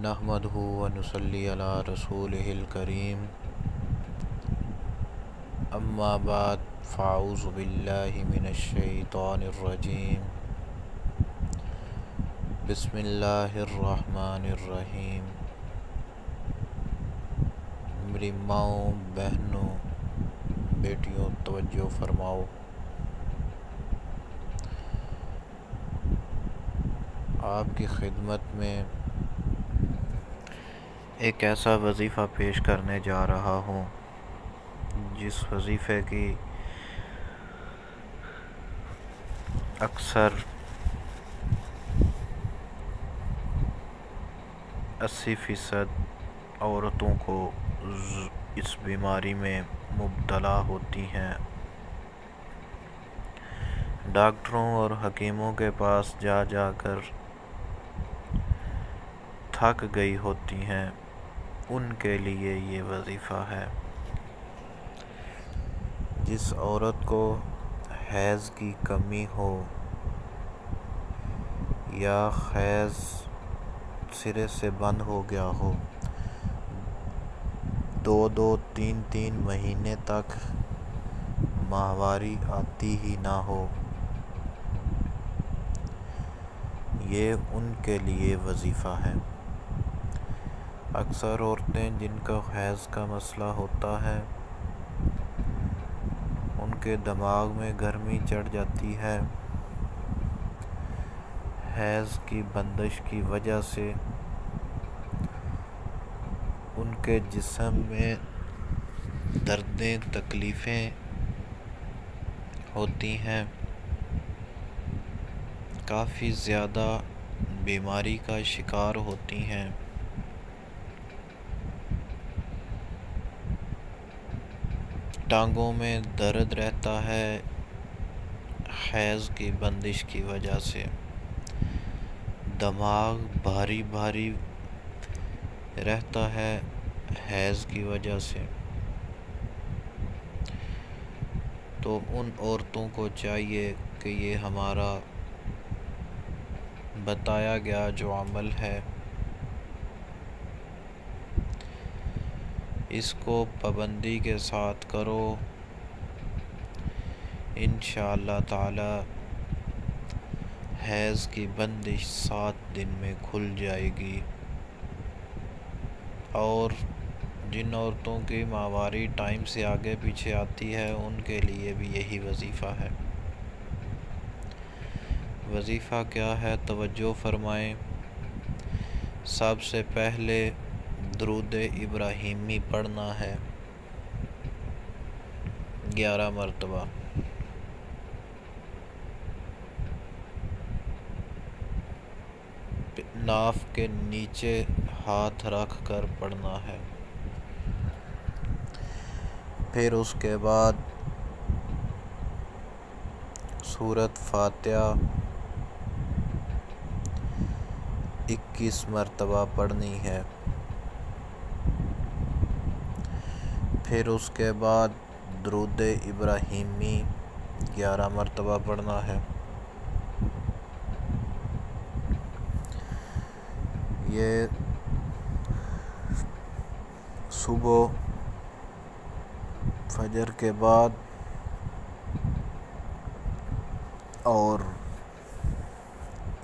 نحمدہ ونصلی علی رسولہ الکریم اما بعد فاعوذ باللہ من الشیطان الرجیم بسم اللہ الرحمن الرحیم۔ میری ماؤں، بہنوں، بیٹیوں، توجہ فرماؤ۔ آپ کی خدمت میں ایک ایسا وظیفہ پیش کرنے جا رہا ہوں جس وظیفے کی اکثر 80% عورتوں کو اس بیماری میں مبتلا ہوتی ہیں۔ ڈاکٹروں اور حکیموں کے پاس جا جا کر تھک گئی ہوتی ہیں، ان کے لیے یہ وظیفہ ہے۔ جس عورت کو حیض کی کمی ہو یا حیض سرے سے بند ہو گیا ہو، 2 3 مہینے تک ماہواری آتی ہی نہ ہو، یہ ان کے لیے وظیفہ ہے۔ اکثر عورتیں جن کا حیض کا مسئلہ ہوتا ہے، ان کے دماغ میں گرمی چڑھ جاتی ہے۔ حیض کی بندش کی وجہ سے ان کے جسم میں دردیں، تکلیفیں ہوتی ہیں، کافی زیادہ بیماری کا شکار ہوتی ہیں۔ ٹانگوں میں درد رہتا ہے حیض کی بندش کی وجہ سے، دماغ بھاری بھاری رہتا ہے حیض کی وجہ سے۔ تو ان عورتوں کو چاہیے کہ یہ ہمارا بتایا گیا جو عمل ہے، اس کو پابندی کے ساتھ کرو، انشاءاللہ تعالی حیض کی بندش 7 دن میں کھل جائے گی۔ اور جن عورتوں کی ماہواری ٹائم سے آگے پیچھے آتی ہے، ان کے لیے بھی یہی وظیفہ ہے۔ وظیفہ کیا ہے؟ توجہ فرمائیں۔ سب سے پہلے درود ابراہیمی پڑھنا ہے 11 مرتبہ۔ ناف کے نیچے ہاتھ رکھ کر پڑھنا ہے۔ پھر اس کے بعد سورۃ فاتحہ 21 مرتبہ پڑھنی ہے۔ پھر اس کے بعد درود ابراہیمی 11 مرتبہ پڑھنا ہے۔ یہ صبح فجر کے بعد اور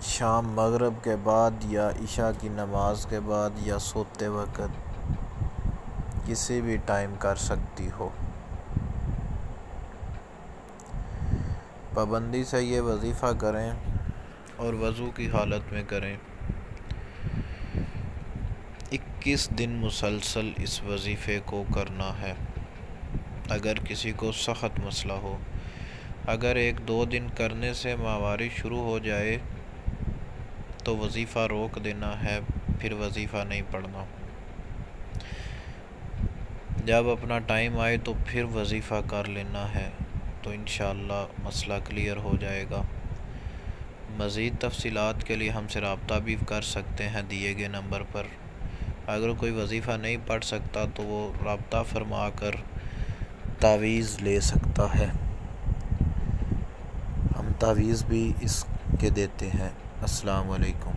شام مغرب کے بعد یا عشاء کی نماز کے بعد یا سوتے وقت کسی بھی ٹائم کر سکتی ہو۔ پابندی سے یہ وظیفہ کریں اور وضو کی حالت میں کریں۔ 21 دن مسلسل اس وظیفے کو کرنا ہے۔ اگر کسی کو سخت مسئلہ ہو، اگر 1-2 دن کرنے سے ماہواری شروع ہو جائے تو وظیفہ روک دینا ہے، پھر وظیفہ نہیں پڑھنا۔ جب اپنا ٹائم آئے تو پھر وظیفہ کر لینا ہے، تو انشاءاللہ مسئلہ کلیئر ہو جائے گا۔ مزید تفصیلات کے لیے ہم سے رابطہ بھی کر سکتے ہیں دیے گئے نمبر پر۔ اگر کوئی وظیفہ نہیں پڑھ سکتا تو وہ رابطہ فرما کر تعویذ لے سکتا ہے، ہم تعویذ بھی اس کے دیتے ہیں۔ السلام علیکم۔